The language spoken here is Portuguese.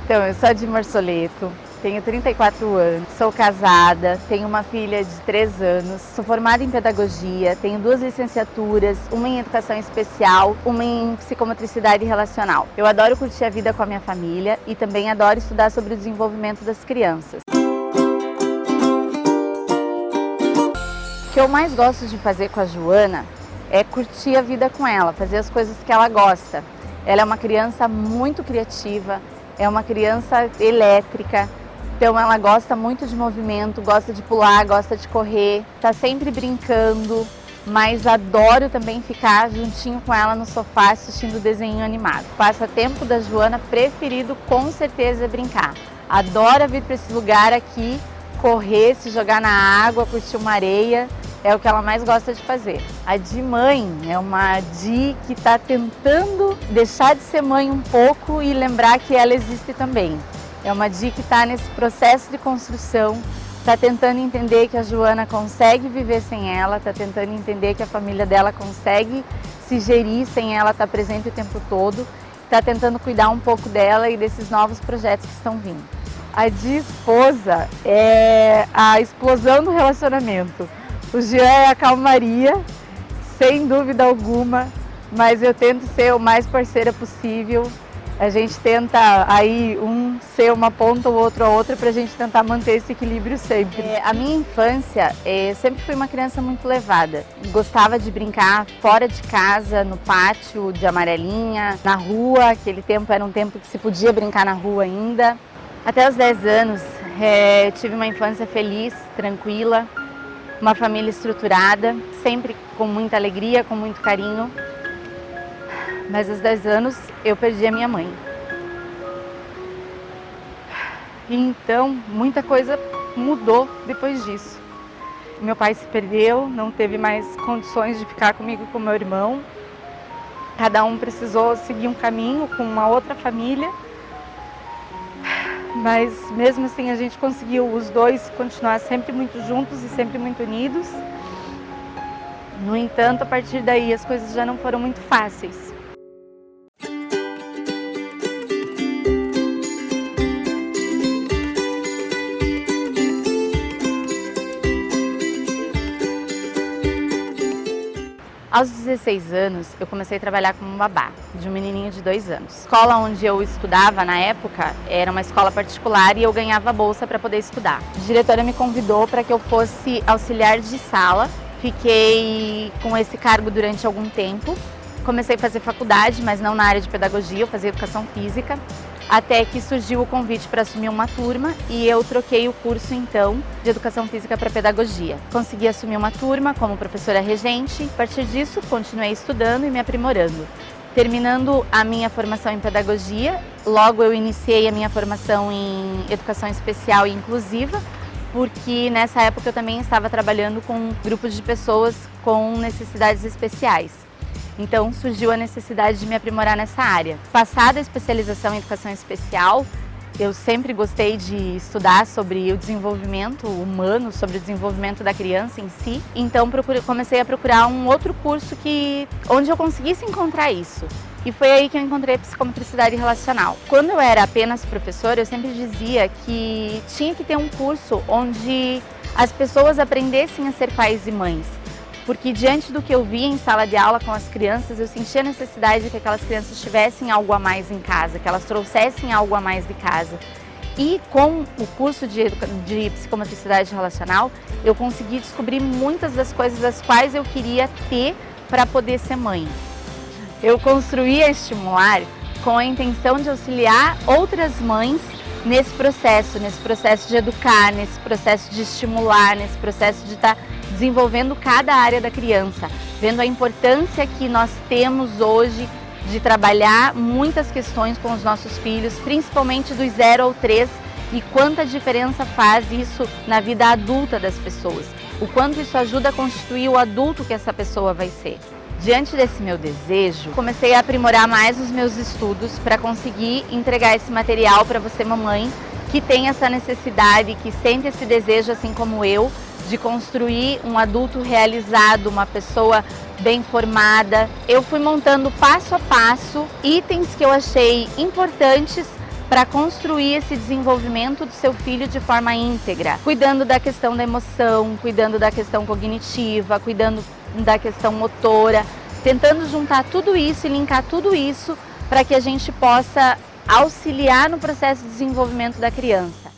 Então, eu sou a Di Marsoleto, tenho 34 anos, sou casada, tenho uma filha de 3 anos, sou formada em pedagogia, tenho 2 licenciaturas, uma em educação especial, uma em psicomotricidade relacional. Eu adoro curtir a vida com a minha família e também adoro estudar sobre o desenvolvimento das crianças. O que eu mais gosto de fazer com a Joana é curtir a vida com ela, fazer as coisas que ela gosta. Ela é uma criança muito criativa, é uma criança elétrica, então ela gosta muito de movimento, gosta de pular, gosta de correr, está sempre brincando, mas adoro também ficar juntinho com ela no sofá assistindo desenho animado. O passatempo da Joana preferido com certeza é brincar. Adora vir para esse lugar aqui, correr, se jogar na água, curtir uma areia. É o que ela mais gosta de fazer. A Di mãe é uma Di que está tentando deixar de ser mãe um pouco e lembrar que ela existe também. É uma Di que está nesse processo de construção, está tentando entender que a Joana consegue viver sem ela, está tentando entender que a família dela consegue se gerir sem ela estar presente o tempo todo, está tentando cuidar um pouco dela e desses novos projetos que estão vindo. A Di esposa é a explosão do relacionamento. O Jean é a calmaria, sem dúvida alguma, mas eu tento ser o mais parceira possível. A gente tenta aí ser uma ponta, o outro a outra, para a gente tentar manter esse equilíbrio sempre. A minha infância, sempre fui uma criança muito levada. Gostava de brincar fora de casa, no pátio de amarelinha, na rua. Aquele tempo era um tempo que se podia brincar na rua ainda. Até os 10 anos, tive uma infância feliz, tranquila. Uma família estruturada, sempre com muita alegria, com muito carinho. Mas aos 10 anos eu perdi a minha mãe. Então muita coisa mudou depois disso. Meu pai se perdeu, não teve mais condições de ficar comigo e com meu irmão. Cada um precisou seguir um caminho com uma outra família. Mas mesmo assim a gente conseguiu os dois continuar sempre muito juntos e sempre muito unidos. No entanto, a partir daí as coisas já não foram muito fáceis. Aos 16 anos, eu comecei a trabalhar como babá de um menininho de 2 anos. A escola onde eu estudava na época era uma escola particular e eu ganhava bolsa para poder estudar. A diretora me convidou para que eu fosse auxiliar de sala. Fiquei com esse cargo durante algum tempo. Comecei a fazer faculdade, mas não na área de pedagogia, eu fazia educação física. Até que surgiu o convite para assumir uma turma e eu troquei o curso então de educação física para pedagogia. Consegui assumir uma turma como professora regente, a partir disso continuei estudando e me aprimorando. Terminando a minha formação em pedagogia, logo eu iniciei a minha formação em educação especial e inclusiva, porque nessa época eu também estava trabalhando com grupos de pessoas com necessidades especiais. Então surgiu a necessidade de me aprimorar nessa área. Passada a especialização em educação especial, eu sempre gostei de estudar sobre o desenvolvimento humano, sobre o desenvolvimento da criança em si. Então comecei a procurar um outro curso onde eu conseguisse encontrar isso. E foi aí que eu encontrei a psicomotricidade relacional. Quando eu era apenas professora, eu sempre dizia que tinha que ter um curso onde as pessoas aprendessem a ser pais e mães. Porque diante do que eu via em sala de aula com as crianças, eu sentia a necessidade de que aquelas crianças tivessem algo a mais em casa, que elas trouxessem algo a mais de casa. E com o curso de psicomotricidade relacional, eu consegui descobrir muitas das coisas das quais eu queria ter para poder ser mãe. Eu construí a Estimular com a intenção de auxiliar outras mães nesse processo de educar, nesse processo de estimular, nesse processo de estar desenvolvendo cada área da criança, vendo a importância que nós temos hoje de trabalhar muitas questões com os nossos filhos, principalmente dos 0 ao 3, e quanta diferença faz isso na vida adulta das pessoas, o quanto isso ajuda a constituir o adulto que essa pessoa vai ser. Diante desse meu desejo, comecei a aprimorar mais os meus estudos para conseguir entregar esse material para você, mamãe, que tem essa necessidade, que sente esse desejo, assim como eu, de construir um adulto realizado, uma pessoa bem formada. Eu fui montando passo a passo itens que eu achei importantes para construir esse desenvolvimento do seu filho de forma íntegra, cuidando da questão da emoção, cuidando da questão cognitiva, cuidando da questão motora, tentando juntar tudo isso e linkar tudo isso para que a gente possa auxiliar no processo de desenvolvimento da criança.